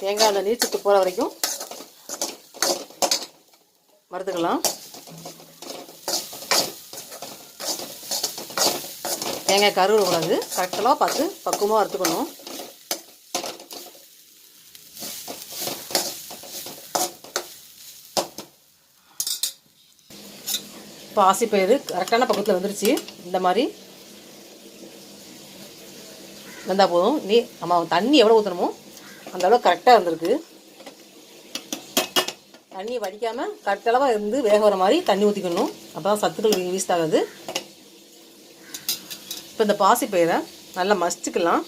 தேங்காயில் நீர் சத்து போகிற வரைக்கும் வறுத்துக்கலாம். தேங்காய் கருகக்கூடாது, கரெக்டாக பார்த்து பக்குவமாக வறுத்துக்கணும். பாசிப்பயிறு கரெக்டான பக்கத்தில் வந்துருச்சு. இந்த மாதிரி வந்தால் போதும். நம்ம தண்ணி எவ்வளோ ஊற்றணுமோ அந்த அளவு கரெக்டாக இருந்திருக்கு. தண்ணி வடிக்காமல் கரெக்டளவாக இருந்து வேக வர மாதிரி தண்ணி ஊற்றிக்கணும். அப்போ தான் சத்துக்கள் வேஸ்ட் ஆகுது. இப்போ இந்த பாசிப்பயிரை நல்லா மசிச்சுக்கலாம்.